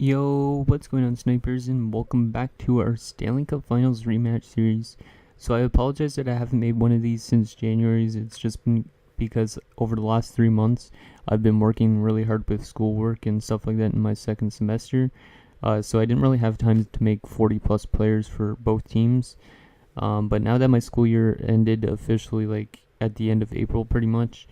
Yo, what's going on, snipers, and welcome back to our Stanley Cup Finals Rematch series. So I apologize that I haven't made one of these since January. It's just been because over the last 3 months I've been working really hard with schoolwork and stuff like that in my second semester. So I didn't really have time to make 40 plus players for both teams. But now that my school year ended officially, like at the end of April pretty much,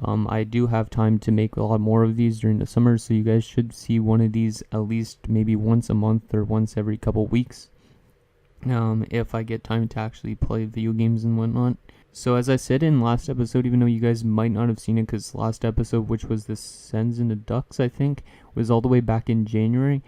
I do have time to make a lot more of these during the summer, so you guys should see one of these at least maybe once a month or once every couple weeks, if I get time to actually play video games and whatnot. So as I said in last episode, even though you guys might not have seen it because last episode, which was the Sens and the Ducks, I think, was all the way back in January,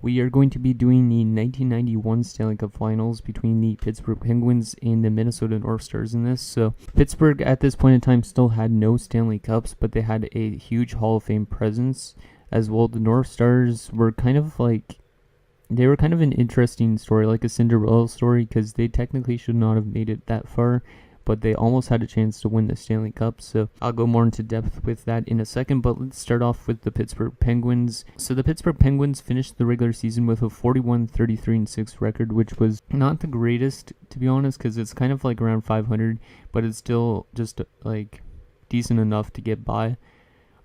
we are going to be doing the 1991 Stanley Cup Finals between the Pittsburgh Penguins and the Minnesota North Stars in this. So Pittsburgh at this point in time still had no Stanley Cups, but they had a huge Hall of Fame presence as well. The North Stars were kind of an interesting story, like a Cinderella story, because they technically should not have made it that far, but they almost had a chance to win the Stanley Cup. So I'll go more into depth with that in a second, but let's start off with the Pittsburgh Penguins. So the Pittsburgh Penguins finished the regular season with a 41-33-6 record, which was not the greatest, to be honest, because it's kind of like around 500, but it's still just like decent enough to get by.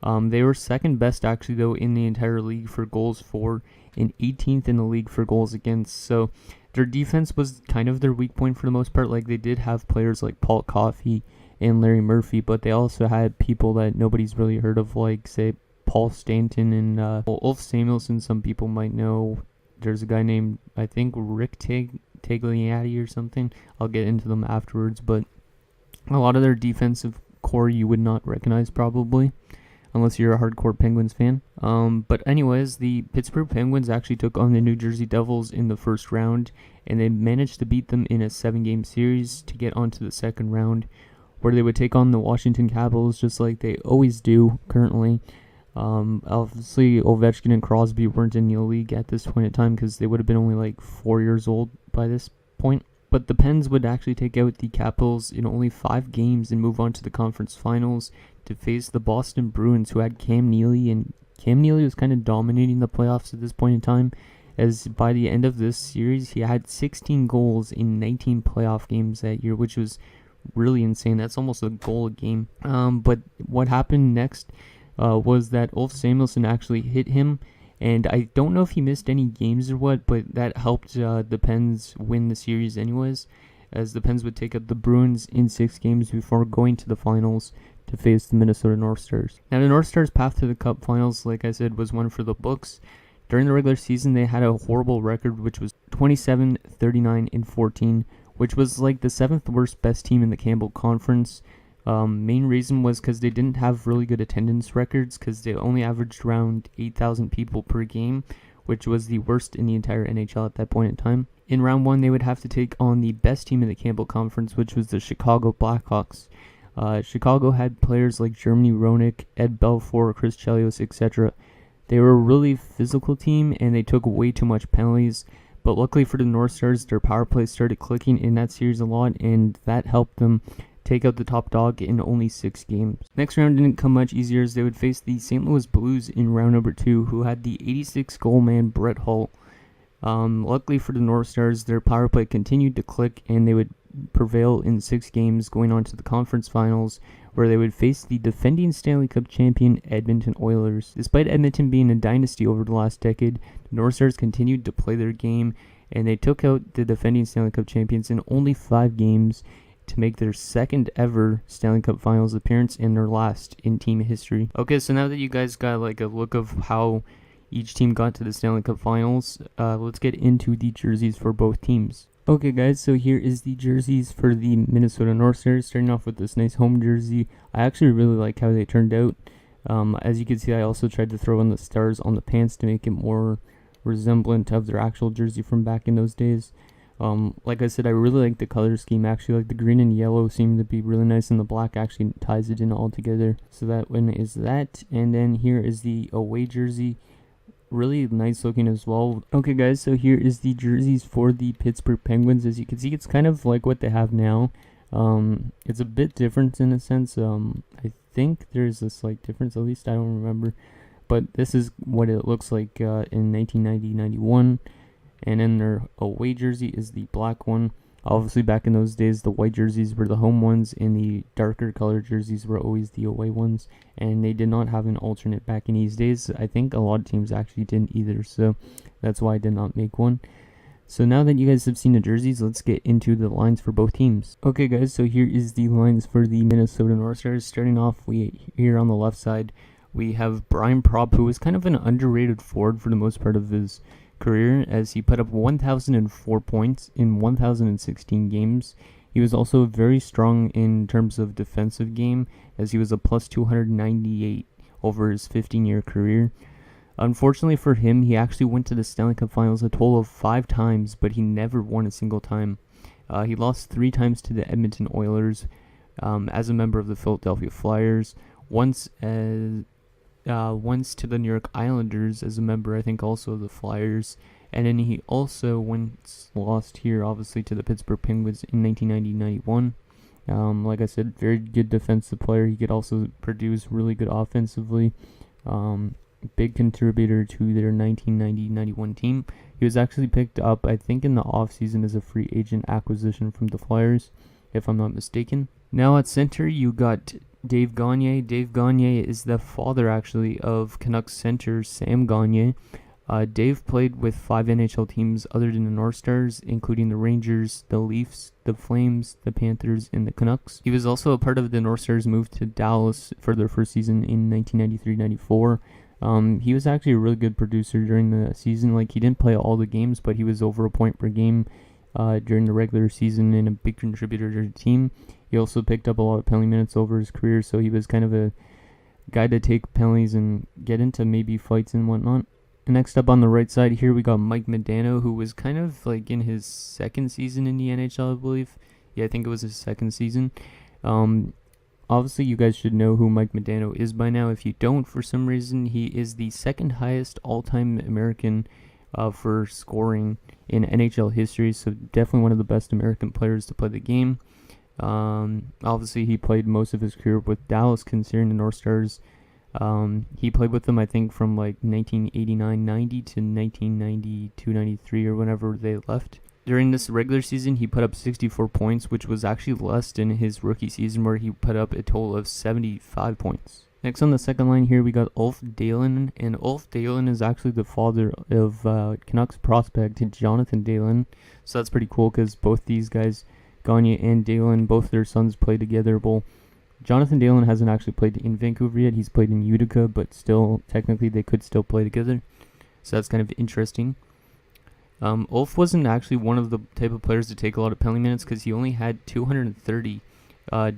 They were second best actually though in the entire league for goals for and 18th in the league for goals against. So their defense was kind of their weak point for the most part. Like, they did have players like Paul Coffey and Larry Murphy, but they also had people that nobody's really heard of, like say Paul Stanton and Ulf Samuelsson. Some people might know. There's a guy named, I think, Rick Tagliati or something. I'll get into them afterwards, but a lot of their defensive core you would not recognize probably, unless you're a hardcore Penguins fan. But anyways, the Pittsburgh Penguins actually took on the New Jersey Devils in the first round, and they managed to beat them in a 7-game series to get onto the second round, where they would take on the Washington Capitals just like they always do currently. Obviously, Ovechkin and Crosby weren't in the league at this point in time because they would have been only like 4 years old by this point. But the Pens would actually take out the Capitals in only 5 games and move on to the conference finals to face the Boston Bruins, who had Cam Neely, and Cam Neely was kind of dominating the playoffs at this point in time, as by the end of this series, he had 16 goals in 19 playoff games that year, which was really insane. That's almost a goal a game. But what happened next was that Ulf Samuelsson actually hit him, and I don't know if he missed any games or what, but that helped the Pens win the series anyways, as the Pens would take out the Bruins in 6 games before going to the finals to face the Minnesota North Stars. Now, the North Stars' path to the Cup Finals, like I said, was one for the books. During the regular season, they had a horrible record, which was 27, 39, and 14, which was like the 7th worst best team in the Campbell Conference. Main reason was because they didn't have really good attendance records, because they only averaged around 8,000 people per game, which was the worst in the entire NHL at that point in time. In round 1, they would have to take on the best team in the Campbell Conference, which was the Chicago Blackhawks. Chicago had players like Germany Roenick, Ed Belfour, Chris Chelios, etc. They were a really physical team, and they took way too much penalties. But luckily for the North Stars, their power play started clicking in that series a lot, and that helped them take out the top dog in only 6 games. Next round didn't come much easier, as they would face the St. Louis Blues in round number 2, who had the 86-goal man Brett Hull. Luckily for the North Stars, their power play continued to click, and they would prevail in 6 games, going on to the conference finals, where they would face the defending Stanley Cup champion Edmonton Oilers. Despite Edmonton being a dynasty over the last decade, the North Stars continued to play their game, and they took out the defending Stanley Cup champions in only 5 games to make their 2nd ever Stanley Cup Finals appearance and their last in team history. Okay, so now that you guys got like a look of how each team got to the Stanley Cup Finals, let's get into the jerseys for both teams. Okay guys, so here is the jerseys for the Minnesota North Stars, starting off with this nice home jersey. I actually really like how they turned out. As you can see, I also tried to throw in the stars on the pants to make it more resemblant of their actual jersey from back in those days. Like I said, I really like the color scheme. Actually, like the green and yellow seem to be really nice, and the black actually ties it in all together. So that one is that, and then here is the away jersey. Really nice looking as well. Okay guys, so here is the jerseys for the Pittsburgh Penguins. As you can see, it's kind of like what they have now. It's a bit different in a sense. I think there's a slight difference, at least I don't remember. but this is what it looks like in 1990-91. And then their away jersey is the black one. Obviously, back in those days, the white jerseys were the home ones, and the darker colored jerseys were always the away ones. And they did not have an alternate back in these days. I think a lot of teams actually didn't either, so that's why I did not make one. So now that you guys have seen the jerseys, let's get into the lines for both teams. Okay, guys, so here is the lines for the Minnesota North Stars. Starting off, here on the left side, we have Brian Propp, who was kind of an underrated forward for the most part of his career, as he put up 1,004 points in 1,016 games. He was also very strong in terms of defensive game, as he was a plus 298 over his 15-year career. Unfortunately for him, he actually went to the Stanley Cup Finals a total of 5 times, but he never won a single time. He lost 3 times to the Edmonton Oilers as a member of the Philadelphia Flyers, once to the New York Islanders as a member, I think, also of the Flyers, and then he also once lost here, obviously, to the Pittsburgh Penguins in 1990-91. Like I said, very good defensive player. He could also produce really good offensively. Big contributor to their 1990-91 team. He was actually picked up, I think, in the offseason as a free agent acquisition from the Flyers, if I'm not mistaken. Now at center, you got Dave Gagne. Dave Gagne is the father, actually, of Canucks center Sam Gagne. Dave played with 5 NHL teams other than the North Stars, including the Rangers, the Leafs, the Flames, the Panthers, and the Canucks. He was also a part of the North Stars' move to Dallas for their first season in 1993-94. He was actually a really good producer during the season. Like, he didn't play all the games, but he was over a point per game during the regular season and a big contributor to the team. He also picked up a lot of penalty minutes over his career, so he was kind of a guy to take penalties and get into maybe fights and whatnot. And next up on the right side here, we got Mike Modano, who was kind of like in his second season in the NHL, I believe. Yeah, I think it was his second season. Obviously, you guys should know who Mike Modano is by now. If you don't, for some reason, he is the second highest all-time American for scoring in NHL history, so definitely one of the best American players to play the game. Obviously, he played most of his career with Dallas, considering the North Stars. He played with them, I think, from like 1989-90 to 1992-93 or whenever they left. During this regular season, he put up 64 points, which was actually less than his rookie season, where he put up a total of 75 points. Next on the second line here, we got Ulf Dalen, and Ulf Dalen is actually the father of Canucks prospect Jonathan Dalen. So that's pretty cool, because both these guys, Gagne and Dalen, both their sons play together. Well, Jonathan Dalen hasn't actually played in Vancouver yet. He's played in Utica, but still, technically, they could still play together. So that's kind of interesting. Ulf wasn't actually one of the type of players to take a lot of penalty minutes, because he only had 230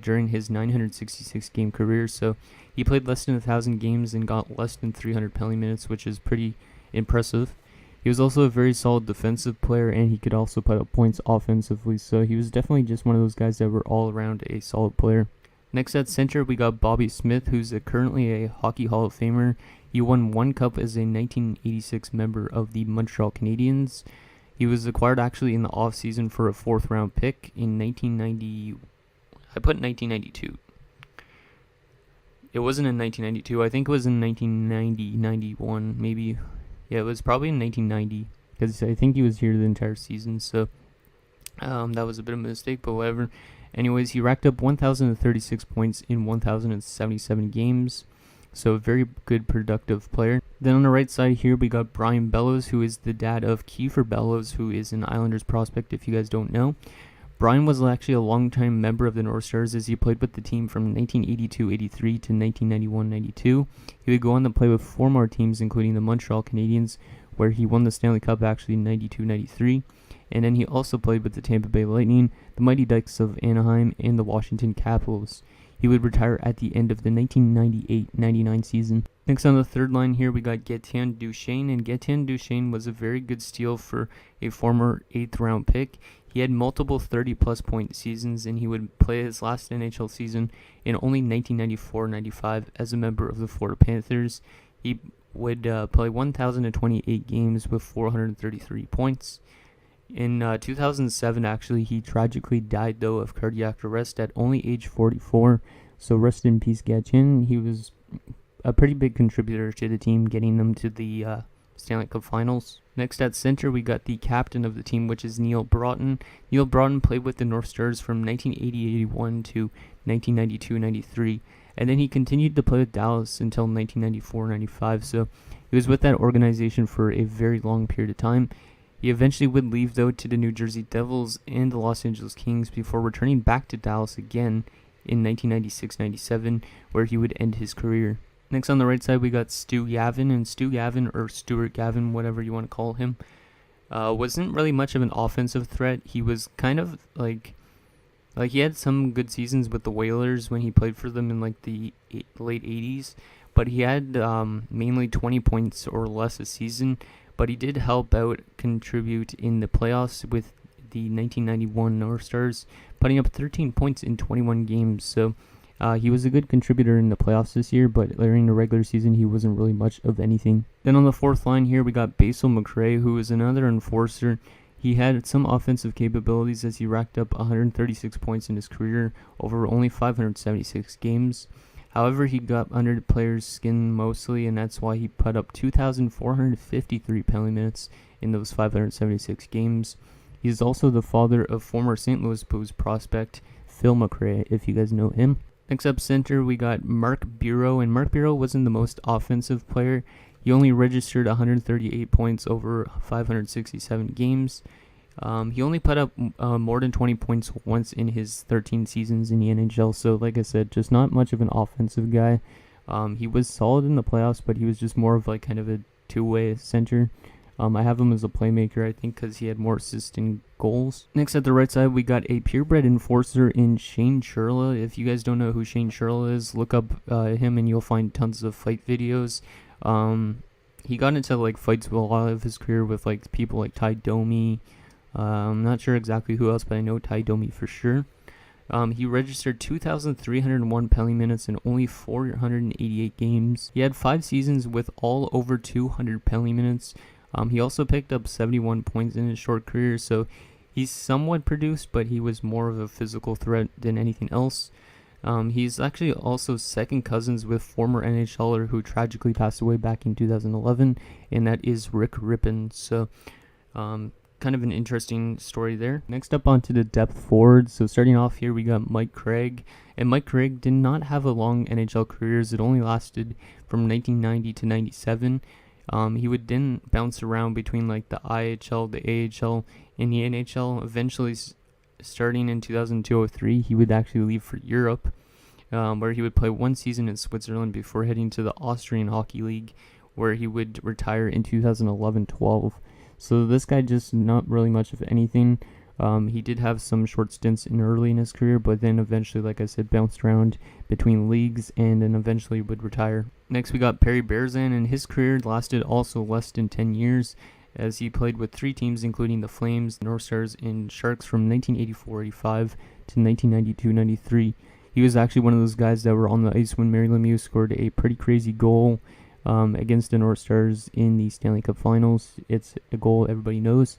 during his 966 game career. So he played less than 1,000 games and got less than 300 penalty minutes, which is pretty impressive. He was also a very solid defensive player, and he could also put up points offensively. So he was definitely just one of those guys that were all around a solid player. Next at center, we got Bobby Smith, who's currently a Hockey Hall of Famer. He won 1 cup as a 1986 member of the Montreal Canadiens. He was acquired actually in the offseason for a 4th round pick in 1990. I put 1992. It wasn't in 1992. I think it was in 1990, 91, maybe. Yeah, it was probably in 1990, because I think he was here the entire season. So that was a bit of a mistake, but whatever. Anyways, he racked up 1,036 points in 1,077 games. So a very good, productive player. Then on the right side here, we got Brian Bellows, who is the dad of Kiefer Bellows, who is an Islanders prospect, if you guys don't know. Brian was actually a long-time member of the North Stars, as he played with the team from 1982-83 to 1991-92. He would go on to play with 4 more teams, including the Montreal Canadiens, where he won the Stanley Cup actually in 92-93. And then he also played with the Tampa Bay Lightning, the Mighty Ducks of Anaheim, and the Washington Capitals. He would retire at the end of the 1998-99 season. Next on the third line here, we got Gétien Duchesne, and Gétien Duchesne was a very good steal for a former 8th round pick. He had multiple 30-plus point seasons, and he would play his last NHL season in only 1994-95 as a member of the Florida Panthers. He would play 1,028 games with 433 points. In 2007, actually, he tragically died, though, of cardiac arrest at only age 44. So rest in peace, Gétien. He was a pretty big contributor to the team, getting them to the Stanley Cup Finals. Next at center, we got the captain of the team, which is Neil Broughton. Neil Broughton played with the North Stars from 1980-81 to 1992-93, and then he continued to play with Dallas until 1994-95, so he was with that organization for a very long period of time. He eventually would leave, though, to the New Jersey Devils and the Los Angeles Kings before returning back to Dallas again in 1996-97, where he would end his career. Next on the right side, we got Stu Gavin, and Stu Gavin, or Stuart Gavin, whatever you want to call him, wasn't really much of an offensive threat. He was kind of like he had some good seasons with the Whalers when he played for them in like the late 80s, but he had mainly 20 points or less a season, but he did help out contribute in the playoffs with the 1991 North Stars, putting up 13 points in 21 games, so he was a good contributor in the playoffs this year, but during the regular season, he wasn't really much of anything. Then on the fourth line here, we got Basil McRae, who is another enforcer. He had some offensive capabilities as he racked up 136 points in his career over only 576 games. However, he got under the players' skin mostly, and that's why he put up 2,453 penalty minutes in those 576 games. He is also the father of former St. Louis Blues prospect Phil McRae, if you guys know him. Next up center, we got Mark Bureau, and Mark Bureau wasn't the most offensive player. He only registered 138 points over 567 games. He only put up more than 20 points once in his 13 seasons in the NHL, so like I said, just not much of an offensive guy. He was solid in the playoffs, but he was just more of like kind of a two-way center. I have him as a playmaker, I think, because he had more assists and goals. Next at the right side, we got a purebred enforcer in Shane Churla. If you guys don't know who Shane Churla is, look up him and you'll find tons of fight videos. He got into like fights with a lot of his career with like people like Ty Domi. I'm not sure exactly who else, but I know Ty Domi for sure. He registered 2,301 penalty minutes in only 488 games. He had 5 seasons with all over 200 penalty minutes. He also picked up 71 points in his short career, so he's somewhat produced, but he was more of a physical threat than anything else. He's actually also second cousins with former NHLer who tragically passed away back in 2011, and that is Rick Rippon. So, kind of an interesting story there. Next up onto the depth forwards. So starting off here, we got Mike Craig, and Mike Craig did not have a long NHL career, as it only lasted from 1990 to 97. He would then bounce around between like the IHL, the AHL, and the NHL. Eventually, starting in 2002-03, he would actually leave for Europe, where he would play 1 season in Switzerland before heading to the Austrian Hockey League, where he would retire in 2011-12. So this guy just not really much of anything. He did have some short stints early in his career, but then eventually, like I said, bounced around between leagues and then eventually would retire. Next, we got Perry Berzan, and his career lasted also less than 10 years, as he played with 3 teams, including the Flames, North Stars, and Sharks from 1984-85 to 1992-93. He was actually one of those guys that were on the ice when Mary Lemieux scored a pretty crazy goal against the North Stars in the Stanley Cup Finals. It's a goal everybody knows.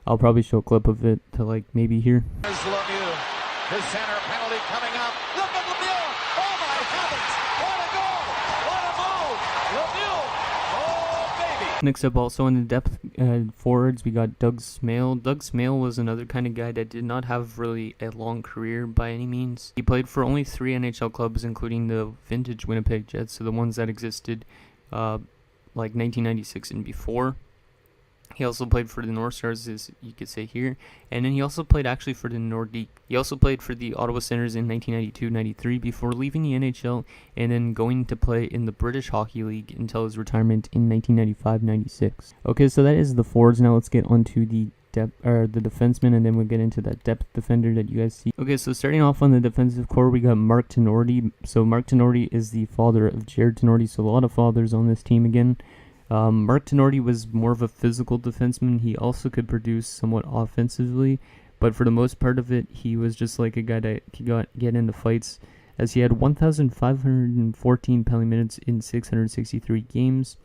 I'll probably show a clip of it to like maybe here. There's Lemieux. His center penalty coming up. Look at Lemieux. Oh my heavens. What a goal. What a move. Lemieux. Oh baby. Next up, also in the depth forwards, we got Doug Smale. Doug Smale was another kind of guy that did not have really a long career by any means. He played for only 3 NHL clubs, including the vintage Winnipeg Jets, so the ones that existed like 1996 and before. He also played for the North Stars, as you could say here, and then he also played actually for the Nordique. He also played for the Ottawa Senators in 1992-93 before leaving the NHL and then going to play in the British Hockey League until his retirement in 1995-96. Okay, so that is the forwards. Now let's get onto the the defenseman, and then we'll get into that depth defender that you guys see. Okay, so starting off on the defensive core, we got Mark Tenorti. So Mark Tenorti is the father of Jared Tenorti, so a lot of fathers on this team again. Mark Tenorti was more of a physical defenseman. He also could produce somewhat offensively, but for the most part of it, he was just like a guy that could get into fights, as he had 1,514 penalty minutes in 663 games.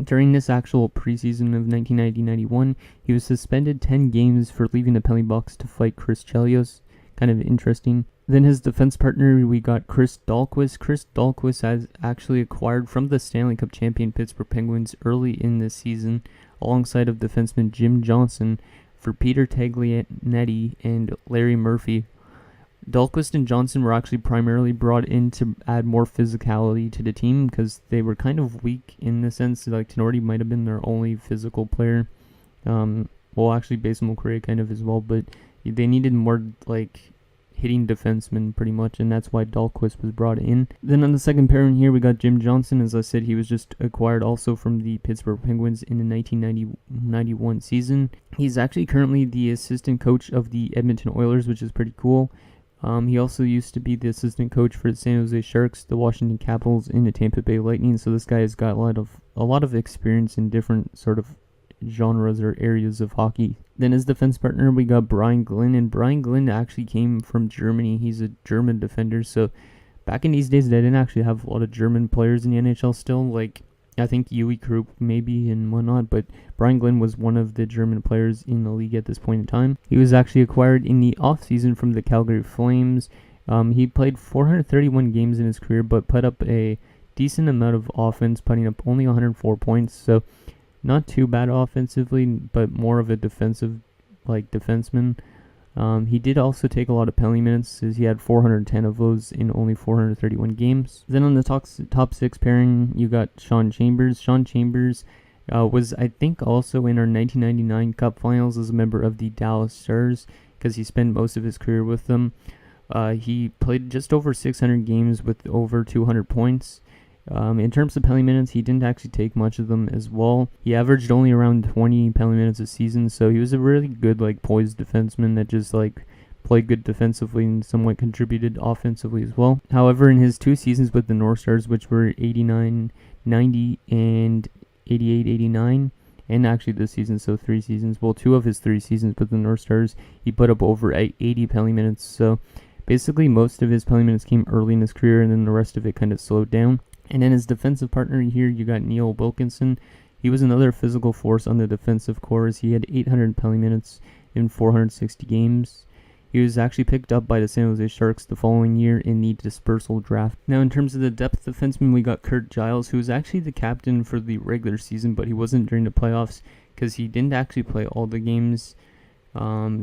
During this actual preseason of 1990-91, he was suspended 10 games for leaving the penalty box to fight Chris Chelios. kind of interesting. Then his defense partner, we got Chris Dahlquist. Chris Dahlquist has actually acquired from the Stanley Cup champion Pittsburgh Penguins early in this season, alongside of defenseman Jim Johnson, for Peter Taglianetti and Larry Murphy. Dahlquist and Johnson were actually primarily brought in to add more physicality to the team because they were kind of weak in the sense that, like, Tenorti might have been their only physical player. Well, actually, Basin McCray kind of as well, but they needed more, like, hitting defensemen pretty much, and that's why Dahlquist was brought in. Then on the second pairing here, we got Jim Johnson. As I said, he was just acquired also from the Pittsburgh Penguins in the 1990-91 season. He's actually currently the assistant coach of the Edmonton Oilers, which is pretty cool. He also used to be the assistant coach for the San Jose Sharks, the Washington Capitals, and the Tampa Bay Lightning. So this guy has got a lot of experience in different sort of genres or areas of hockey. Then as defense partner, we got Brian Glynn, and Brian Glynn actually came from Germany. He's a German defender. So back in these days, they didn't actually have a lot of German players in the NHL still. Like, I think Yui Krupp maybe and whatnot, but Brian Glynn was one of the German players in the league at this point in time. He was actually acquired in the offseason from the Calgary Flames. He played 431 games in his career, but put up a decent amount of offense, putting up only 104 points. So not too bad offensively, but more of a defensive, like, defenseman. He did also take a lot of penalty minutes, as he had 410 of those in only 431 games. Then on the top six pairing, you got Sean Chambers. Sean Chambers was, I think, also in our 1999 Cup Finals as a member of the Dallas Stars, because he spent most of his career with them. He played just over 600 games with over 200 points. In terms of penalty minutes, he didn't actually take much of them as well. He averaged only around 20 penalty minutes a season, so he was a really good, like, poised defenseman that just, like, played good defensively and somewhat contributed offensively as well. However, in his 2 seasons with the North Stars, which were 89-90 and 88-89, and actually this season, so 3 seasons, well, 2 of his 3 seasons with the North Stars, he put up over 80 penalty minutes. So basically most of his penalty minutes came early in his career, and then the rest of it kind of slowed down. And then his defensive partner here, you got Neil Wilkinson. He was another physical force on the defensive core, as he had 800 penalty minutes in 460 games. He was actually picked up by the San Jose Sharks the following year in the dispersal draft. Now, in terms of the depth defenseman, we got Kurt Giles, who was actually the captain for the regular season, but he wasn't during the playoffs because he didn't actually play all the games.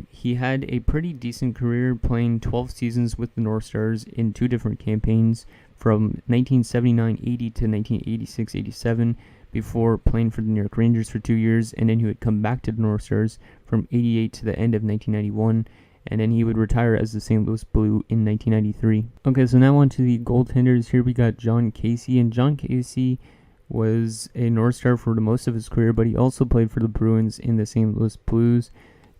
He had a pretty decent career, playing 12 seasons with the North Stars in 2 different campaigns, from 1979-80 to 1986-87, before playing for the New York Rangers for 2 years, and then he would come back to the North Stars from 88 to the end of 1991, and then he would retire as the St. Louis Blue in 1993. Okay, so now on to the goaltenders. Here we got John Casey, and John Casey was a North Star for the most of his career, but he also played for the Bruins in the St. Louis Blues.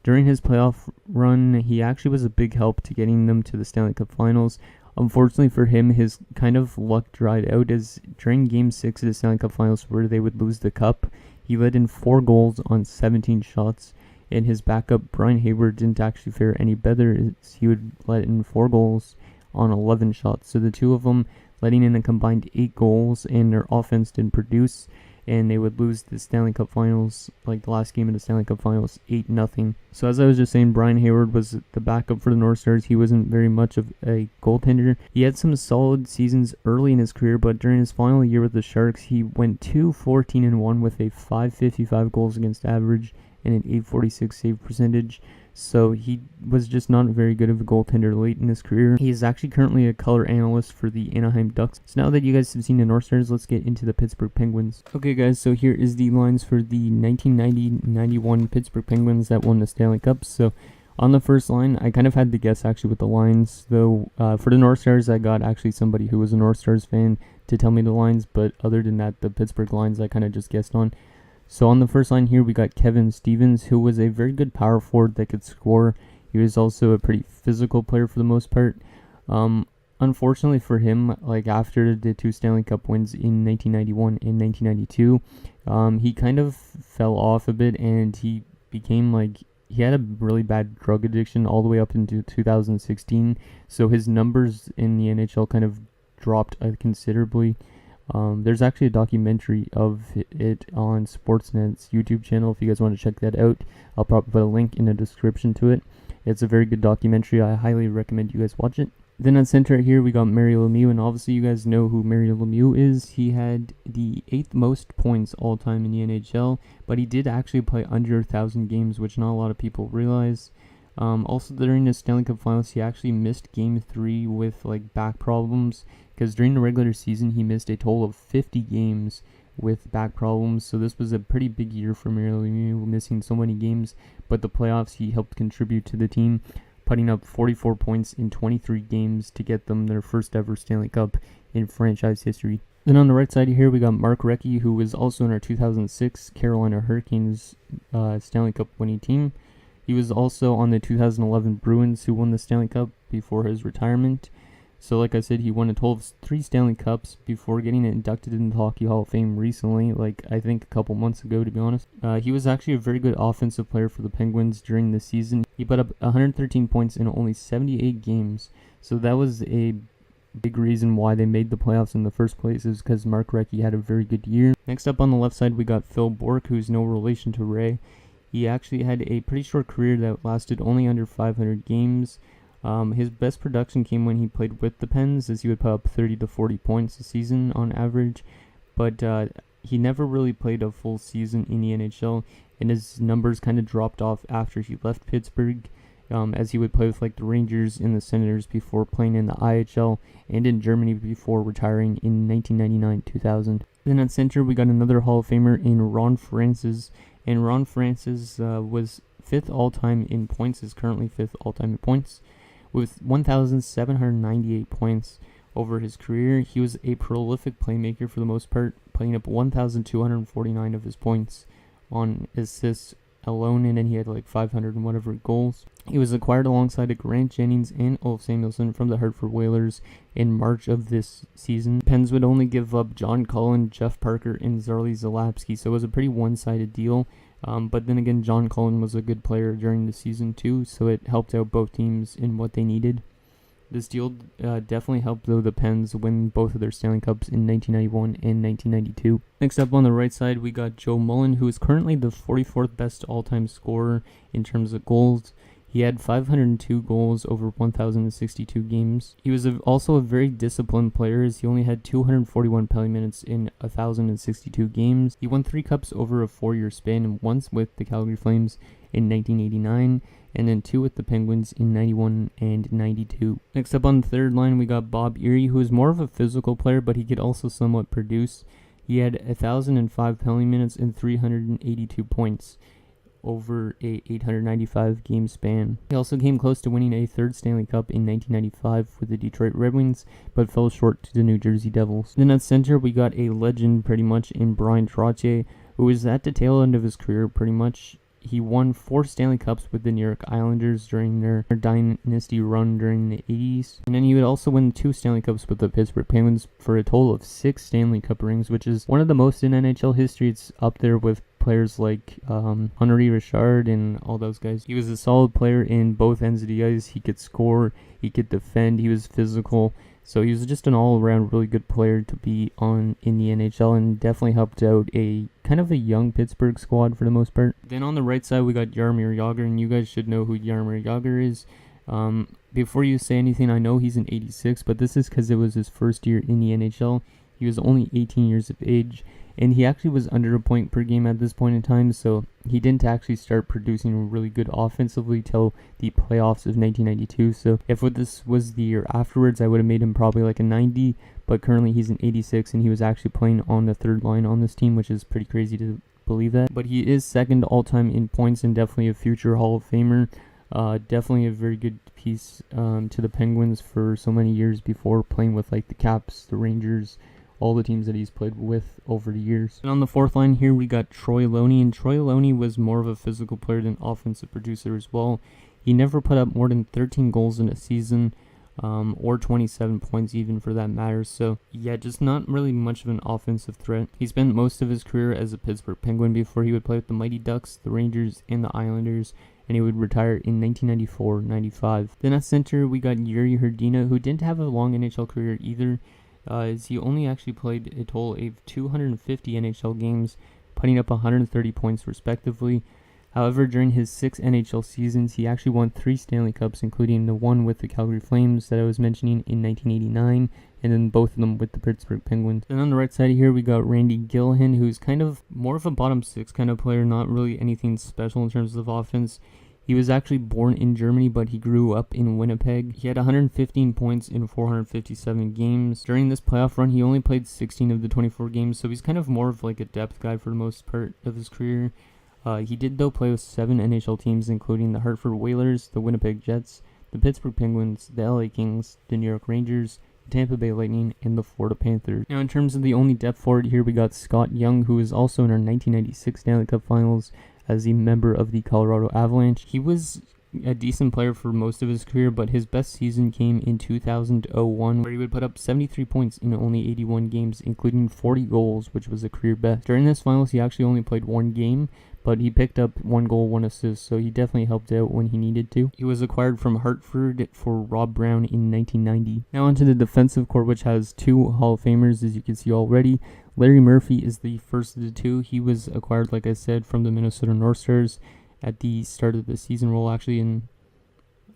During his playoff run, he actually was a big help to getting them to the Stanley Cup Finals. Unfortunately for him, his kind of luck dried out, as during Game 6 of the Stanley Cup Finals, where they would lose the cup, he let in 4 goals on 17 shots, and his backup, Brian Hayward, didn't actually fare any better, as he would let in 4 goals on 11 shots. So the two of them letting in a combined 8 goals, and their offense didn't produce, and they would lose the Stanley Cup Finals, like the last game of the Stanley Cup Finals, 8-0. So as I was just saying, Brian Hayward was the backup for the North Stars. He wasn't very much of a goaltender. He had some solid seasons early in his career, but during his final year with the Sharks, he went 2-14-1 with a .555 goals against average and an .846 save percentage. So he was just not very good of a goaltender late in his career. He is actually currently a color analyst for the Anaheim Ducks. So now that you guys have seen the North Stars, let's get into the Pittsburgh Penguins. Okay guys, so here is the lines for the 1990-91 Pittsburgh Penguins that won the Stanley Cup. So on the first line, I kind of had to guess actually with the lines, though. For the North Stars, I got actually somebody who was a North Stars fan to tell me the lines, but other than that, the Pittsburgh lines I kind of just guessed on. So on the first line here, we got Kevin Stevens, who was a very good power forward that could score. He was also a pretty physical player for the most part. Unfortunately for him, like after the 2 Stanley Cup wins in 1991 and 1992, he kind of fell off a bit, and he became like, he had a really bad drug addiction all the way up into 2016. So his numbers in the NHL kind of dropped considerably. There's actually a documentary of it on Sportsnet's YouTube channel if you guys want to check that out. I'll probably put a link in the description to it. It's a very good documentary. I highly recommend you guys watch it. Then at center here, we got Mario Lemieux, and obviously you guys know who Mario Lemieux is. He had the 8th most points all time in the NHL, but he did actually play under 1,000 games, which not a lot of people realize. Also, during the Stanley Cup Finals, he actually missed Game 3 with like back problems, because during the regular season, he missed a total of 50 games with back problems. So this was a pretty big year for Mario Lemieux, missing so many games, but the playoffs, he helped contribute to the team, putting up 44 points in 23 games to get them their first ever Stanley Cup in franchise history. Then on the right side here, we got Mark Recchi, who was also in our 2006 Carolina Hurricanes Stanley Cup winning team. He was also on the 2011 Bruins, who won the Stanley Cup before his retirement. So like I said, he won a total of 3 Stanley Cups before getting inducted into the Hockey Hall of Fame recently, like I think a couple months ago, to be honest. He was actually a very good offensive player for the Penguins during the season. He put up 113 points in only 78 games, so that was a big reason why they made the playoffs in the first place, is because Mark Recchi had a very good year. Next up on the left side, we got Phil Bourque, who's no relation to Ray. He actually had a pretty short career that lasted only under 500 games. His best production came when he played with the Pens, as he would put up 30 to 40 points a season on average, but he never really played a full season in the NHL, and his numbers kind of dropped off after he left Pittsburgh, as he would play with like the Rangers and the Senators before playing in the IHL and in Germany before retiring in 1999-2000. Then at center, we got another Hall of Famer in Ron Francis, and Ron Francis was 5th all-time in points, is currently 5th all-time in points, with 1,798 points over his career. He was a prolific playmaker for the most part, putting up 1,249 of his points on assists alone, and then he had like 500 and whatever goals. He was acquired alongside of Grant Jennings and Ulf Samuelsson from the Hartford Whalers in March of this season. Pens would only give up John Cullen, Jeff Parker, and Zarley Zalapski, so it was a pretty one-sided deal. But then again, John Cullen was a good player during the season too, so it helped out both teams in what they needed. This deal definitely helped, though, the Pens win both of their Stanley Cups in 1991 and 1992. Next up on the right side, we got Joe Mullen, who is currently the 44th best all-time scorer in terms of goals. He had 502 goals over 1,062 games. He was also a very disciplined player, as he only had 241 penalty minutes in 1,062 games. He won 3 cups over a 4-year span, once with the Calgary Flames in 1989, and then 2 with the Penguins in 91 and 92. Next up on the third line, we got Bob Erie, who is more of a physical player, but he could also somewhat produce. He had 1,005 penalty minutes and 382 points over a 895 game span. He also came close to winning a 3rd Stanley Cup in 1995 with the Detroit Red Wings, but fell short to the New Jersey Devils. Then at center, we got a legend pretty much in Brian Trottier, who was at the tail end of his career pretty much. He won 4 Stanley Cups with the New York Islanders during their dynasty run during the 80s. And then he would also win 2 Stanley Cups with the Pittsburgh Penguins for a total of 6 Stanley Cup rings, which is one of the most in NHL history. It's up there with players like Henri Richard and all those guys. He was a solid player in both ends of the ice. He could score, he could defend, he was physical. So he was just an all-around really good player to be on in the NHL, and definitely helped out a kind of a young Pittsburgh squad for the most part. Then on the right side, we got Jaromir Jagr, and you guys should know who Jaromir Jagr is. Before you say anything, I know he's an 86, but this is because it was his first year in the NHL. He was only 18 years of age, and he actually was under a point per game at this point in time, so he didn't actually start producing really good offensively till the playoffs of 1992. So if this was the year afterwards, I would have made him probably like a 90, but currently he's an 86, and he was actually playing on the 3rd line on this team, which is pretty crazy to believe that. But he is 2nd all-time in points and definitely a future Hall of Famer. Definitely a very good piece to the Penguins for so many years before, playing with like the Caps, the Rangers, all the teams that he's played with over the years. And on the 4th line here, we got Troy Loney, and Troy Loney was more of a physical player than offensive producer as well. He never put up more than 13 goals in a season, or 27 points even for that matter. So yeah, just not really much of an offensive threat. He spent most of his career as a Pittsburgh Penguin before he would play with the Mighty Ducks, the Rangers, and the Islanders, and he would retire in 1994-95. Then at center, we got Yuri Hrdina, who didn't have a long NHL career either. As he only actually played a total of 250 NHL games, putting up 130 points respectively. However, during his 6 NHL seasons, he actually won 3 Stanley Cups, including the one with the Calgary Flames that I was mentioning in 1989, and then both of them with the Pittsburgh Penguins. And on the right side here, we got Randy Gillihan, who's kind of more of a bottom 6 kind of player, not really anything special in terms of offense. He was actually born in Germany, but he grew up in Winnipeg. He had 115 points in 457 games. During this playoff run, he only played 16 of the 24 games, so he's kind of more of like a depth guy for the most part of his career. He did, though, play with 7 NHL teams, including the Hartford Whalers, the Winnipeg Jets, the Pittsburgh Penguins, the LA Kings, the New York Rangers, the Tampa Bay Lightning, and the Florida Panthers. Now, in terms of the only depth forward here, we got Scott Young, who is also in our 1996 Stanley Cup Finals as a member of the Colorado Avalanche. He was a decent player for most of his career, but his best season came in 2001, where he would put up 73 points in only 81 games, including 40 goals, which was a career best. During this finals, he actually only played 1 game, but he picked up 1 goal, 1 assist, so he definitely helped out when he needed to. He was acquired from Hartford for Rob Brown in 1990. Now onto the defensive core, which has 2 Hall of Famers, as you can see already. Larry Murphy is the first of the 2. He was acquired, like I said, from the Minnesota North Stars at the start of the season. Well, actually, I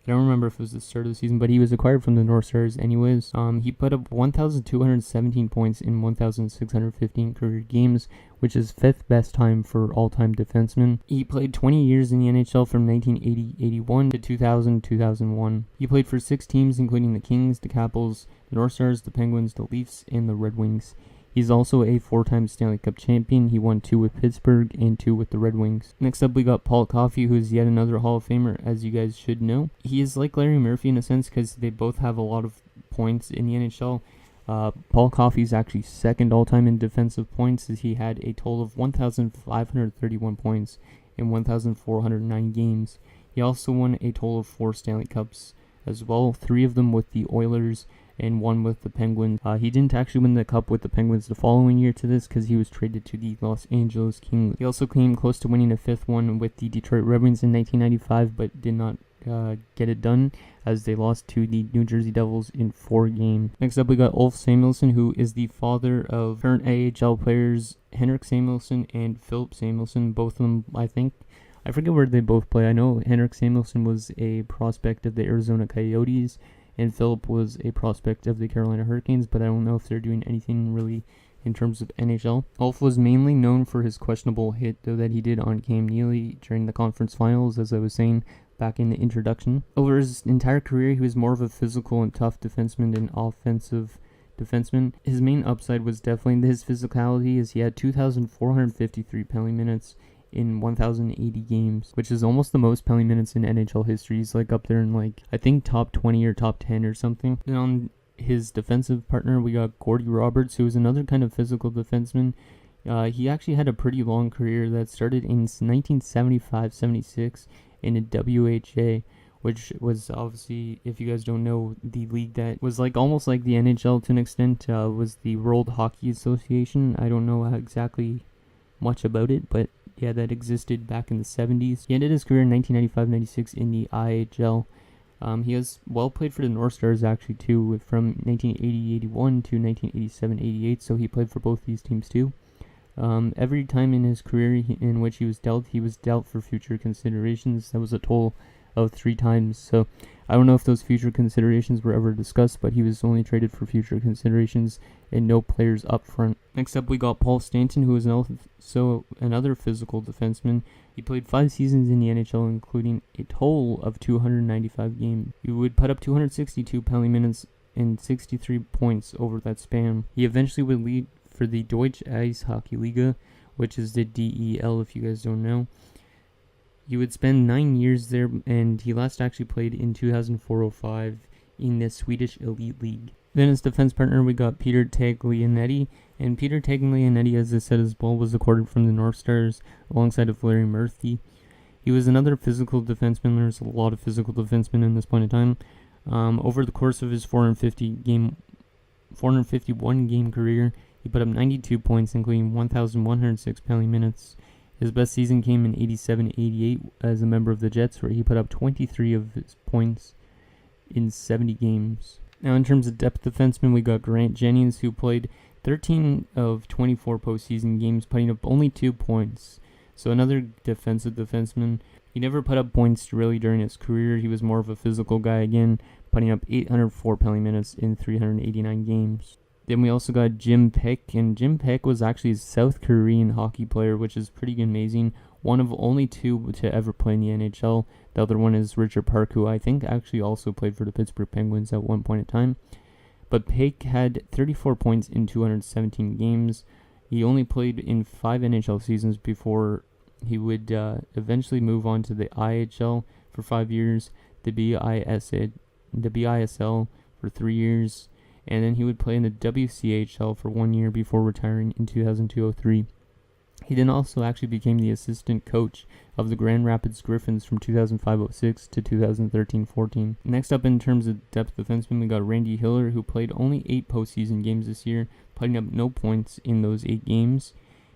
don't remember if it was the start of the season, but he was acquired from the North Stars anyways. He put up 1,217 points in 1,615 career games, which is 5th best time for all-time defensemen. He played 20 years in the NHL from 1980-81 to 2000-2001. He played for 6 teams, including the Kings, the Capitals, the North Stars, the Penguins, the Leafs, and the Red Wings. He's also a 4-time Stanley Cup champion. He won 2 with Pittsburgh and 2 with the Red Wings. Next up, we got Paul Coffey, who is yet another Hall of Famer, as you guys should know. He is like Larry Murphy in a sense because they both have a lot of points in the NHL. Paul Coffey is actually 2nd all-time in defensive points, as he had a total of 1,531 points in 1,409 games. He also won a total of 4 Stanley Cups as well, 3 of them with the Oilers and 1 with the Penguins. He didn't actually win the cup with the Penguins the following year to this because he was traded to the Los Angeles Kings. He also came close to winning a 5th one with the Detroit Red Wings in 1995, but did not get it done as they lost to the New Jersey Devils in 4 games. Next up, we got Ulf Samuelsson, who is the father of current AHL players Henrik Samuelsson and Philip Samuelsson. Both of them, I think, I forget where they both play. I know Henrik Samuelsson was a prospect of the Arizona Coyotes, and Philip was a prospect of the Carolina Hurricanes, but I don't know if they're doing anything really in terms of NHL. Ulf was mainly known for his questionable hit, though, that he did on Cam Neely during the conference finals, as I was saying back in the introduction. Over his entire career, he was more of a physical and tough defenseman than offensive defenseman. His main upside was definitely his physicality, as he had 2,453 penalty minutes in 1,080 games, which is almost the most penalty minutes in NHL history. He's like up there in like, I think top 20 or top 10 or something. Then on his defensive partner, we got Gordie Roberts, who is another kind of physical defenseman. He actually had a pretty long career that started in 1975-76 in the WHA, which was obviously, if you guys don't know, the league that was like almost like the NHL to an extent, was the World Hockey Association. I don't know exactly much about it, but yeah, that existed back in the 70s. He ended his career in 1995-96 in the IHL. He has played for the North Stars actually too, from 1980-81 to 1987-88, so he played for both these teams too. Every time in his career in which he was dealt for future considerations. That was a total of 3 times, so I don't know if those future considerations were ever discussed, but he was only traded for future considerations and no players up front. Next up, we got Paul Stanton, who is another physical defenseman. He played 5 seasons in the NHL, including a total of 295 games. He would put up 262 penalty minutes and 63 points over that span. He eventually would lead for the Deutsche Eishockey Liga, which is the DEL if you guys don't know. He would spend 9 years there, and he last actually played in 2004-05 in the Swedish Elite League. Then as defense partner, we got Peter Taglianetti, and Peter Taglianetti, as I said as well, was acquired from the North Stars alongside of Larry Murphy. He was another physical defenseman. There's a lot of physical defensemen in this point in time. Over the course of his 451 game career, he put up 92 points, including 1,106 penalty minutes. His best season came in 87-88 as a member of the Jets, where he put up 23 of his points in 70 games. Now, in terms of depth defensemen, we got Grant Jennings, who played 13 of 24 postseason games, putting up only 2 points. So another defensive defenseman. He never put up points really during his career. He was more of a physical guy again, putting up 804 penalty minutes in 389 games. Then we also got Jim Peck, and Jim Peck was actually a South Korean hockey player, which is pretty amazing. One of only two to ever play in the NHL. The other one is Richard Park, who I think actually also played for the Pittsburgh Penguins at one point in time. But Peck had 34 points in 217 games. He only played in 5 NHL seasons before he would eventually move on to the IHL for 5 years, the BISL for 3 years, and then he would play in the WCHL for 1 year before retiring in 2002-03. He then also actually became the assistant coach of the Grand Rapids Griffins from 2005-06 to 2013-14. Next up in terms of depth defenseman, we got Randy Hiller, who played only 8 postseason games this year, putting up no points in those 8 games.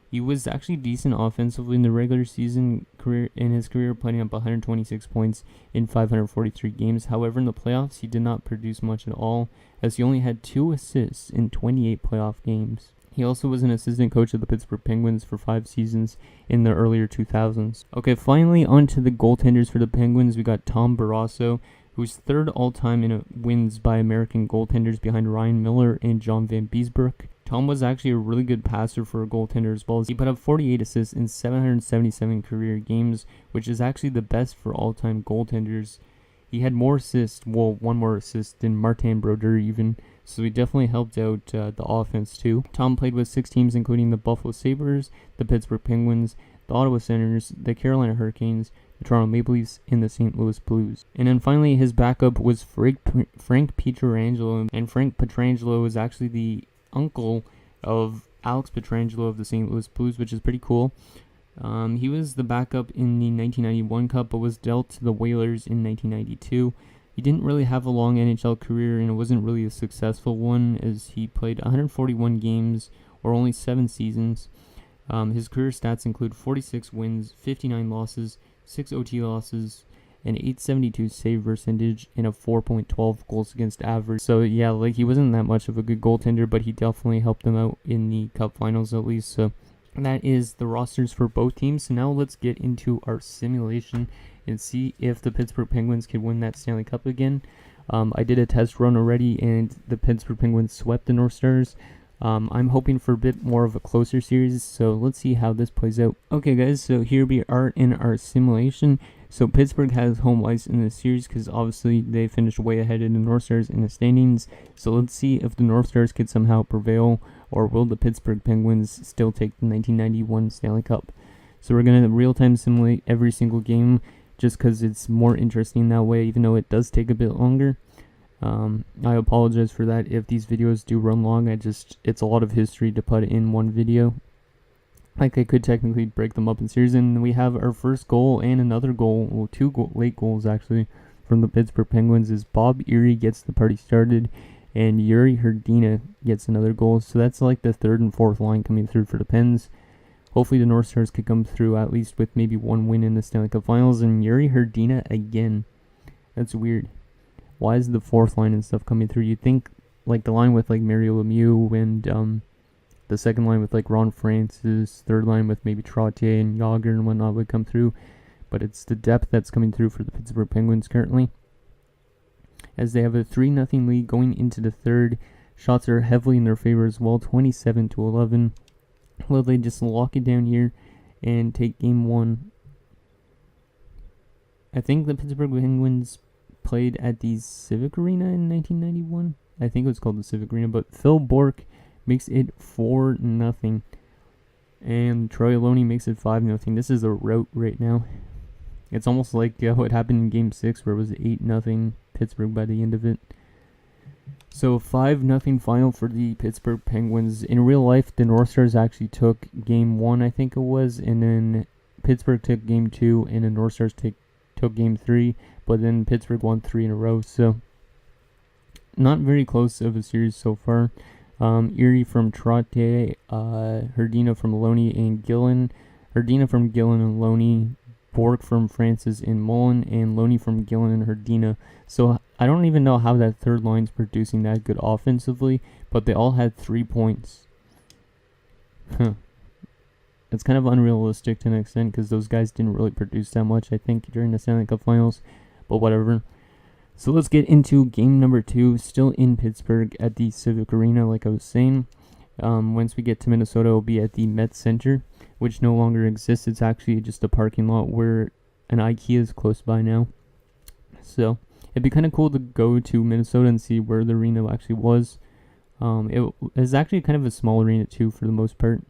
He was actually decent offensively in the regular season in his career, putting up 126 points in 543 games. However, in the playoffs, he did not produce much at all, as he only had 2 assists in 28 playoff games. He also was an assistant coach of the Pittsburgh Penguins for 5 seasons in the earlier 2000s. Okay, finally on to the goaltenders for the Penguins. We got Tom Barrasso, who's third all-time in wins by American goaltenders behind Ryan Miller and John Van Beesbrook. Tom was actually a really good passer for a goaltender as well. He put up 48 assists in 777 career games, which is actually the best for all-time goaltenders. He had more assists, one more assist than Martin Brodeur even, so he definitely helped out the offense too. Tom played with 6 teams, including the Buffalo Sabres, the Pittsburgh Penguins, the Ottawa Senators, the Carolina Hurricanes, the Toronto Maple Leafs, and the St. Louis Blues. And then finally, his backup was Frank Pietrangelo, and Frank Pietrangelo was actually the uncle of Alex Pietrangelo of the St. Louis Blues, which is pretty cool. He was the backup in the 1991 Cup, but was dealt to the Whalers in 1992. He didn't really have a long NHL career, and it wasn't really a successful one, as he played 141 games, or only 7 seasons. His career stats include 46 wins, 59 losses, 6 OT losses, an 872 save percentage, and a 4.12 goals against average. So yeah, like he wasn't that much of a good goaltender, but he definitely helped them out in the Cup Finals at least. So that is the rosters for both teams. So now let's get into our simulation and see if the Pittsburgh Penguins can win that Stanley Cup again. I did a test run already, and the Pittsburgh Penguins swept the North Stars. I'm hoping for a bit more of a closer series, so let's see how this plays out. Okay guys, so here we are in our simulation. So Pittsburgh has home ice in this series because obviously they finished way ahead of the North Stars in the standings. So let's see if the North Stars could somehow prevail, or will the Pittsburgh Penguins still take the 1991 Stanley Cup. So we're going to real-time simulate every single game just because it's more interesting that way, even though it does take a bit longer. I apologize for that if these videos do run long. It's a lot of history to put in one video. Like, I could technically break them up in series, and we have our first goal and another goal, well, 2 late goals actually, from the Pittsburgh Penguins, is Bob Erie gets the party started, and Yuri Herdina gets another goal. So that's like the 3rd and 4th line coming through for the Pens. Hopefully the North Stars could come through at least with maybe 1 win in the Stanley Cup Finals, and Yuri Herdina again. That's weird. Why is the 4th line and stuff coming through? You'd think like the line with like Mario Lemieux and the 2nd line with like Ron Francis, 3rd line with maybe Trottier and Yager and whatnot would come through, but it's the depth that's coming through for the Pittsburgh Penguins currently, as they have a 3-0 lead going into the 3rd. Shots are heavily in their favor as well, 27-11. Will they just lock it down here and take game 1? I think the Pittsburgh Penguins played at the Civic Arena in 1991. I think it was called the Civic Arena, but Phil Bourque makes it 4-0, and Troy Aloni makes it 5-0. This is a rout right now. It's almost like what happened in Game 6, where it was 8-0 Pittsburgh by the end of it. So 5-0 final for the Pittsburgh Penguins. In real life, the North Stars actually took Game 1, I think it was, and then Pittsburgh took Game 2, and the North Stars took Game 3, but then Pittsburgh won 3 in a row. So not very close of a series so far. Erie from Trottier, Herdina from Loney and Gillen, Herdina from Gillen and Loney, Bourque from Francis and Mullen, and Loney from Gillen and Herdina. So I don't even know how that 3rd line's producing that good offensively, but they all had 3 points. That's It's kind of unrealistic to an extent because those guys didn't really produce that much, I think, during the Stanley Cup Finals. But whatever. So let's get into game number 2, still in Pittsburgh at the Civic Arena, like I was saying. Once we get to Minnesota, it'll be at the Met Center, which no longer exists. It's actually just a parking lot where an IKEA is close by now. So it'd be kind of cool to go to Minnesota and see where the arena actually was. It is actually kind of a small arena too, for the most part.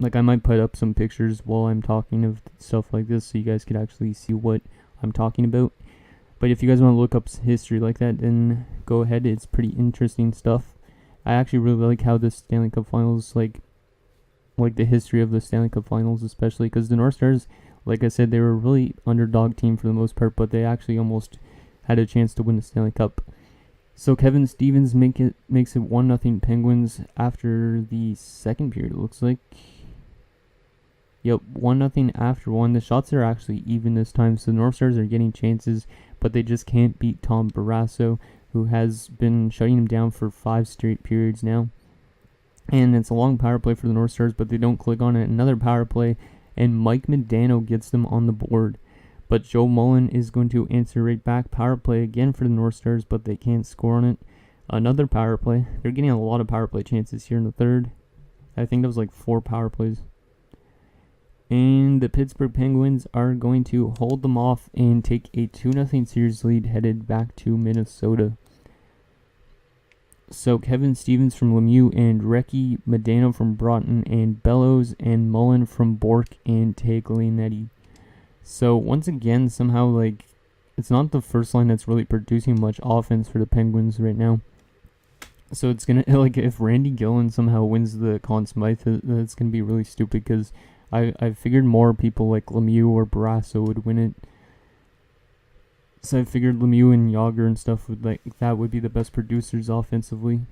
Like I might put up some pictures while I'm talking of stuff like this, so you guys could actually see what I'm talking about. But if you guys want to look up history like that, then go ahead. It's pretty interesting stuff. I actually really like how the Stanley Cup Finals, like the history of the Stanley Cup Finals, especially because the North Stars, like I said, they were a really underdog team for the most part, but they actually almost had a chance to win the Stanley Cup. So Kevin Stevens makes it 1-0 Penguins after the second period, it looks like. Yep, 1-0 after one. The shots are actually even this time, so the North Stars are getting chances, but they just can't beat Tom Barrasso, who has been shutting him down for 5 straight periods now. And it's a long power play for the North Stars, but they don't click on it. Another power play, and Mike Modano gets them on the board. But Joe Mullen is going to answer right back. Power play again for the North Stars, but they can't score on it. Another power play. They're getting a lot of power play chances here in the third. I think that was like 4 power plays. And the Pittsburgh Penguins are going to hold them off and take a 2-0 series lead headed back to Minnesota. So Kevin Stevens from Lemieux and Recchi, Modano from Broughton and Bellows, and Mullen from Bork and Taglianetti. So once again, somehow, like, it's not the first line that's really producing much offense for the Penguins right now. So it's gonna, like, if Randy Gillen somehow wins the Conn Smythe, that's gonna be really stupid, because I figured more people like Lemieux or Barrasso would win it. So I figured Lemieux and Yager and stuff would be the best producers offensively.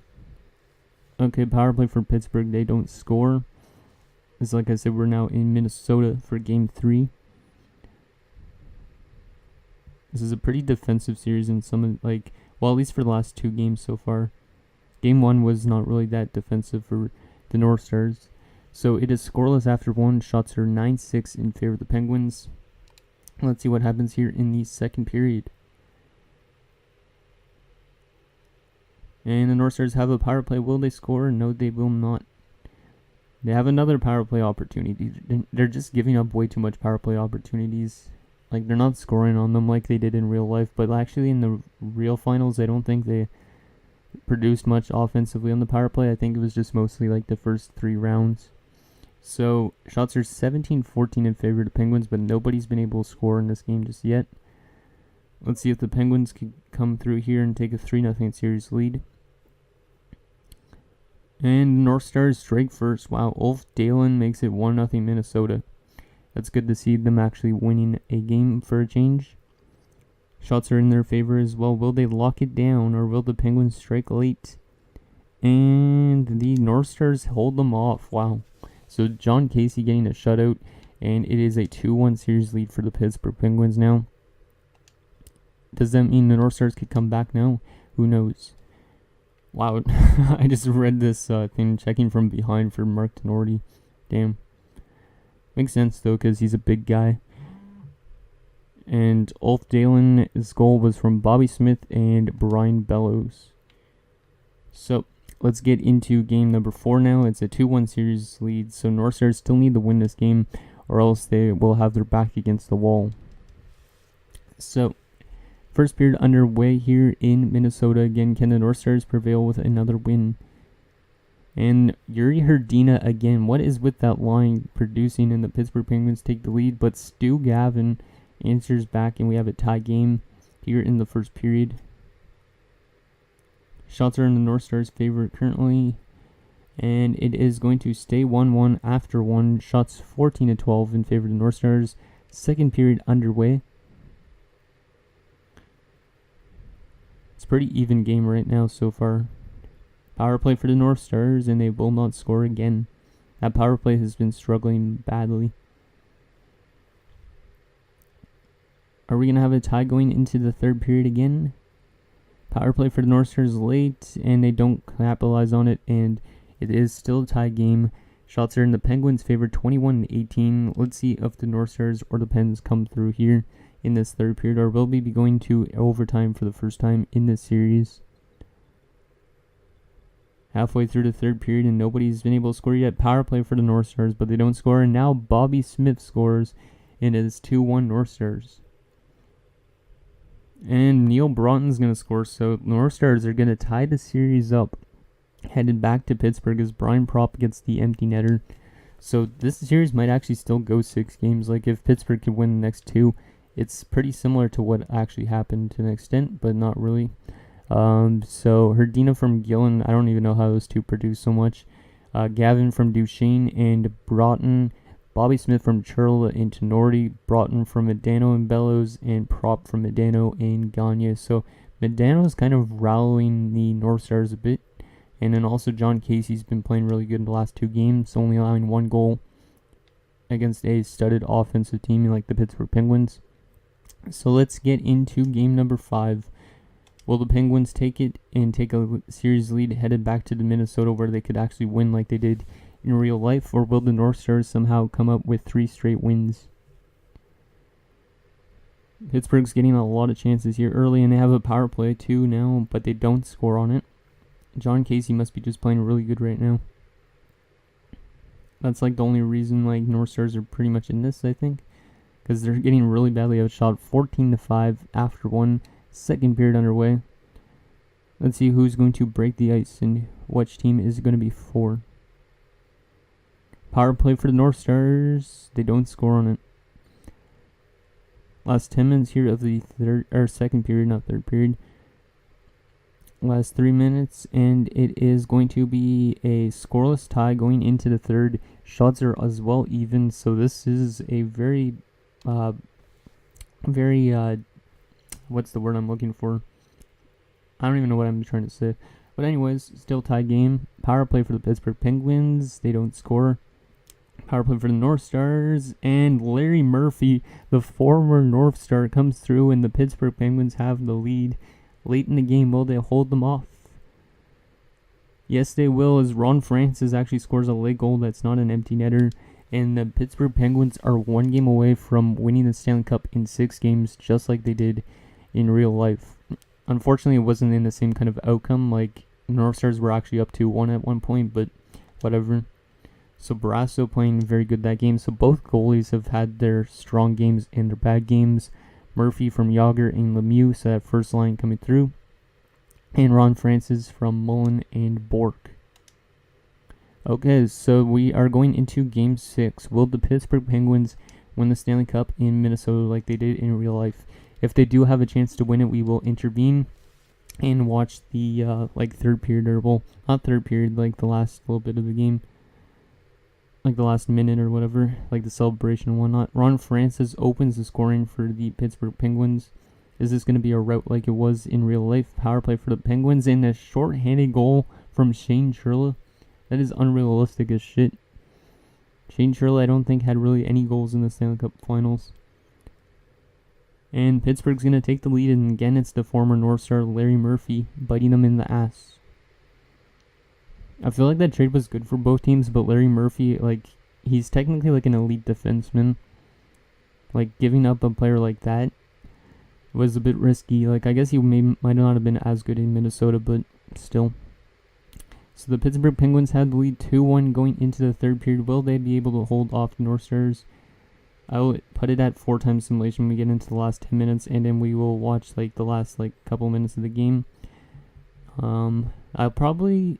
Okay, power play for Pittsburgh. They don't score. It's like I said, we're now in Minnesota for game 3. This is a pretty defensive series in some, like, well, at least for the last 2 games so far. Game 1 was not really that defensive for the North Stars. So it is scoreless after 1. Shots are 9-6 in favor of the Penguins. Let's see what happens here in the second period. And the North Stars have a power play. Will they score? No, they will not. They have another power play opportunity. They're just giving up way too much power play opportunities. Like, they're not scoring on them like they did in real life. But actually in the real finals, I don't think they produced much offensively on the power play. I think it was just mostly like the first 3 rounds. So shots are 17-14 in favor of the Penguins, but nobody's been able to score in this game just yet. Let's see if the Penguins can come through here and take a 3-0 series lead. And North Stars strike first. Wow, Ulf Dalen makes it 1-0 Minnesota. That's good to see them actually winning a game for a change. Shots are in their favor as well. Will they lock it down, or will the Penguins strike late? And the North Stars hold them off. Wow. So John Casey getting a shutout, and it is a 2-1 series lead for the Pittsburgh Penguins now. Does that mean the North Stars could come back now? Who knows? Wow, I just read this thing, checking from behind for Mark Tenorti. Damn. Makes sense, though, because he's a big guy. And Ulf Dalen's goal was from Bobby Smith and Brian Bellows. So let's get into game number 4 now. It's a 2-1 series lead, so North Stars still need to win this game, or else they will have their back against the wall. So, first period underway here in Minnesota. Again, can the North Stars prevail with another win? And Yuri Herdina again. What is with that line producing, and the Pittsburgh Penguins take the lead, but Stu Gavin answers back, and we have a tie game here in the first period. Shots are in the North Stars' favor currently, and it is going to stay 1-1 after 1. Shots 14-12 in favor of the North Stars. Second period underway. It's a pretty even game right now so far. Power play for the North Stars, and they will not score again. That power play has been struggling badly. Are we going to have a tie going into the third period again? Power play for the North Stars late, and they don't capitalize on it, and it is still a tie game. Shots are in the Penguins' favor, 21-18. Let's see if the North Stars or the Pens come through here in this third period, or will we be going to overtime for the first time in this series. Halfway through the third period, and nobody's been able to score yet. Power play for the North Stars, but they don't score. And now Bobby Smith scores, and it is 2-1 North Stars. And Neil Broughton's going to score, so North Stars are going to tie the series up, headed back to Pittsburgh as Brian Propp gets the empty netter. So this series might actually still go 6 games. Like, if Pittsburgh could win the next 2, it's pretty similar to what actually happened to an extent, but not really. So Herdina from Gillen, I don't even know how those two produce so much. Gavin from Duchesne and Broughton. Bobby Smith from Churla and Tenorti. Broughton from Medano and Bellows. And Propp from Medano and Gagne. So Medano is kind of rallying the North Stars a bit. And then also John Casey's been playing really good in the last 2 games, only allowing 1 goal against a studded offensive team like the Pittsburgh Penguins. So let's get into game number 5. Will the Penguins take it and take a series lead headed back to the Minnesota where they could actually win like they did in real life, or will the North Stars somehow come up with 3 straight wins? Pittsburgh's getting a lot of chances here early, and they have a power play too now, but they don't score on it. John Casey must be just playing really good right now. That's like the only reason like North Stars are pretty much in this, I think, because they're getting really badly outshot, 14-5 after 1 second period underway. Let's see who's going to break the ice and which team is going to be for. Power play for the North Stars. They don't score on it. Last 10 minutes here of the second period, not third period. Last 3 minutes, and it is going to be a scoreless tie going into the third. Shots are as well even, so this is a very what's the word I'm looking for? I don't even know what I'm trying to say. But anyways, still tie game. Power play for the Pittsburgh Penguins. They don't score. Power play for the North Stars. And Larry Murphy, the former North Star, comes through, and the Pittsburgh Penguins have the lead. Late in the game, will they hold them off? Yes, they will, as Ron Francis actually scores a late goal that's not an empty netter. And the Pittsburgh Penguins are 1 game away from winning the Stanley Cup in 6 games, just like they did in real life. Unfortunately, it wasn't in the same kind of outcome. Like, North Stars were actually up 2-1 at one point, but whatever. So Barrasso playing very good that game. So both goalies have had their strong games and their bad games. Murphy from Yager and Lemieux, so that first line coming through. And Ron Francis from Mullen and Bork. Okay, so we are going into Game 6. Will the Pittsburgh Penguins win the Stanley Cup in Minnesota like they did in real life? If they do have a chance to win it, we will intervene and watch the third period, or well, not third period, like the last little bit of the game, like the last minute or whatever, like the celebration and whatnot. Ron Francis opens the scoring for the Pittsburgh Penguins. Is this going to be a rout like it was in real life? Power play for the Penguins, and a short-handed goal from Shane Churla. That is unrealistic as shit. Shane Churla, I don't think, had really any goals in the Stanley Cup Finals. And Pittsburgh's going to take the lead, and again, it's the former North Star Larry Murphy biting them in the ass. I feel like that trade was good for both teams, but Larry Murphy, like, he's technically like an elite defenseman. Like, giving up a player like that was a bit risky. Like, I guess he might not have been as good in Minnesota, but still. So the Pittsburgh Penguins had the lead 2-1 going into the third period. Will they be able to hold off the North Stars? I will put it at 4 times simulation when we get into the last 10 minutes, and then we will watch like the last couple minutes of the game. I'll probably,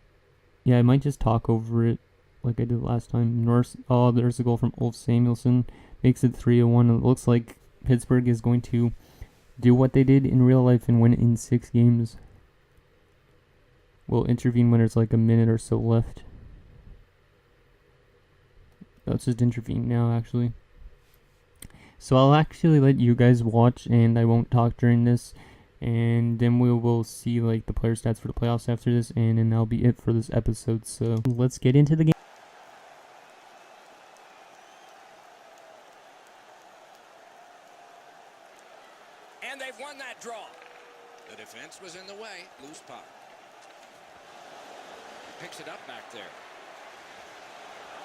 I might just talk over it like I did last time. There's a goal from Ulf Samuelsson, makes it 3-1. It looks like Pittsburgh is going to do what they did in real life and win in 6 games. We'll intervene when there's like a minute or so left. Let's just intervene now, actually. So I'll actually let you guys watch, and I won't talk during this. And then we will see like the player stats for the playoffs after this, and then that'll be it for this episode. So let's get into the game. And they've won that draw. The defense was in the way. Loose puck. Picks it up back there.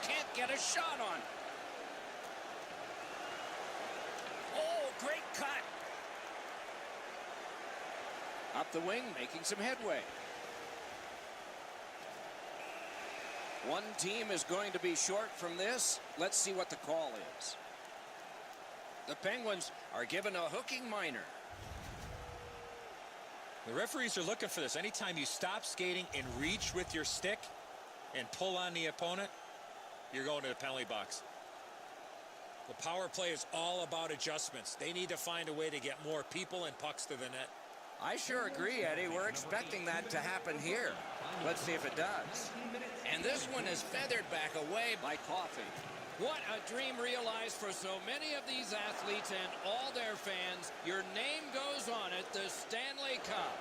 can't get a shot on. Oh, great cut. Up the wing, making some headway. One team is going to be short from this. Let's see what the call is. The Penguins are given a hooking minor. The referees are looking for this. Anytime you stop skating and reach with your stick and pull on the opponent, you're going to the penalty box. The power play is all about adjustments. They need to find a way to get more people and pucks to the net. I sure agree, Eddie. We're expecting that to happen here. Let's see if it does. And this one is feathered back away by Coffey. What a dream realized for so many of these athletes and all their fans. Your name goes on it, the Stanley Cup.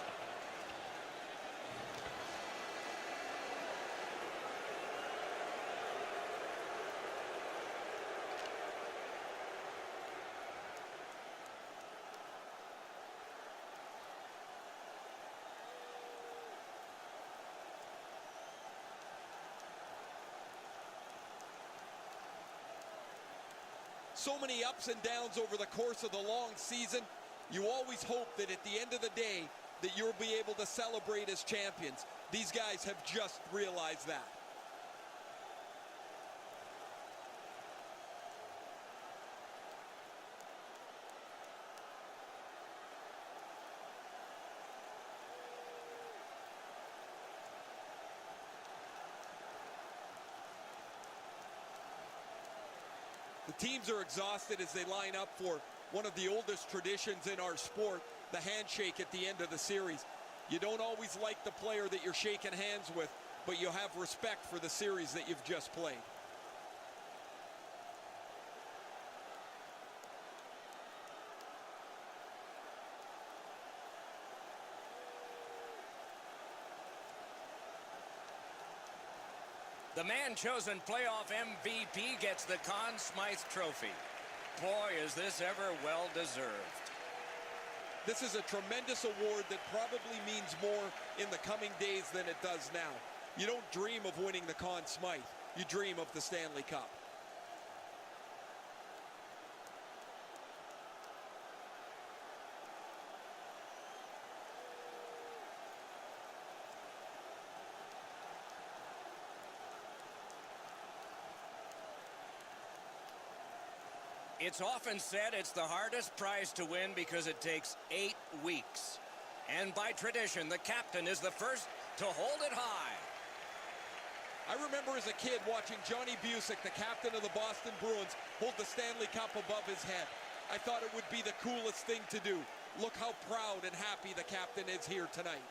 So many ups and downs over the course of the long season. You always hope that at the end of the day that you'll be able to celebrate as champions. These guys have just realized that. The teams are exhausted as they line up for one of the oldest traditions in our sport, the handshake at the end of the series. You don't always like the player that you're shaking hands with, but you have respect for the series that you've just played. The man-chosen playoff MVP gets the Conn Smythe Trophy. Boy, is this ever well-deserved. This is a tremendous award that probably means more in the coming days than it does now. You don't dream of winning the Conn Smythe. You dream of the Stanley Cup. It's often said it's the hardest prize to win because it takes 8 weeks. And by tradition, the captain is the first to hold it high. I remember as a kid watching Johnny Busick, the captain of the Boston Bruins, hold the Stanley Cup above his head. I thought it would be the coolest thing to do. Look how proud and happy the captain is here tonight.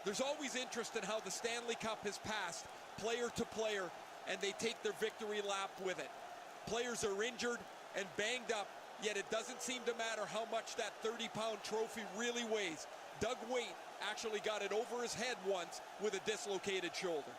There's always interest in how the Stanley Cup has passed player to player, and they take their victory lap with it. Players are injured and banged up, yet it doesn't seem to matter how much that 30-pound trophy really weighs. Doug Waite actually got it over his head once with a dislocated shoulder.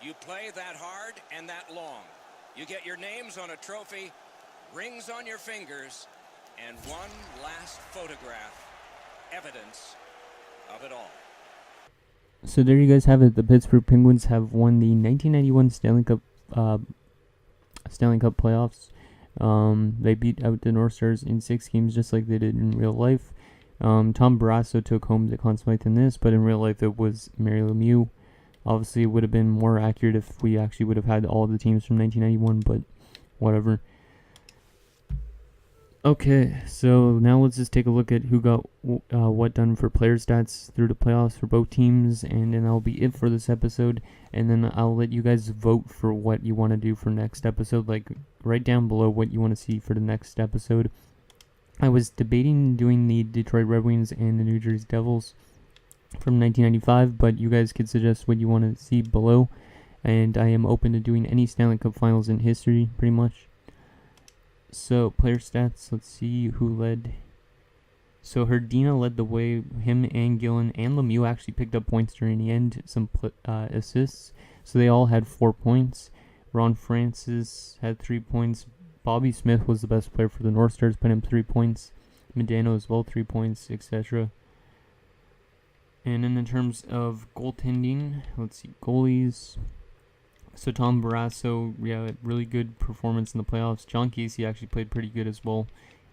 You play that hard and that long. You get your names on a trophy, rings on your fingers, and one last photograph, evidence of it all. So there you guys have it. The Pittsburgh Penguins have won the 1991 Stanley Cup playoffs. They beat out the North Stars in 6 games just like they did in real life. Tom Barrasso took home the Conn Smythe in this, but in real life it was Mary Lemieux. Obviously, it would have been more accurate if we actually would have had all the teams from 1991, but whatever. Okay, so now let's just take a look at who got what done for player stats through the playoffs for both teams, and then that'll be it for this episode. And then I'll let you guys vote for what you want to do for next episode. Like, write down below what you want to see for the next episode. I was debating doing the Detroit Red Wings and the New Jersey Devils from 1995, but you guys could suggest what you want to see below, and I am open to doing any Stanley Cup Finals in history, pretty much. So, player stats, let's see who led. So, Herdina led the way. Him and Gillen and Lemieux actually picked up points during the end, some assists. So, they all had 4 points. Ron Francis had 3 points. Bobby Smith was the best player for the North Stars, put him 3 points. Medano as well, 3 points, etc. And then in terms of goaltending, let's see, goalies. So Tom Barrasso, yeah, really good performance in the playoffs. John Casey actually played pretty good as well.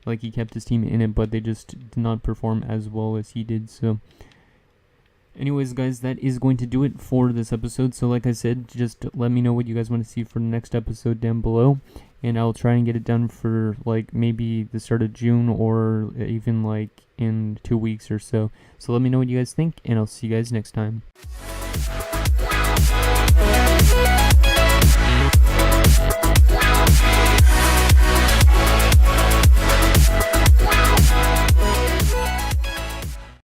Like, he kept his team in it, but they just did not perform as well as he did. So anyways, guys, that is going to do it for this episode. So like I said, just let me know what you guys want to see for the next episode down below, and I'll try and get it done for like maybe the start of June or even like in 2 weeks or so. So let me know what you guys think, and I'll see you guys next time.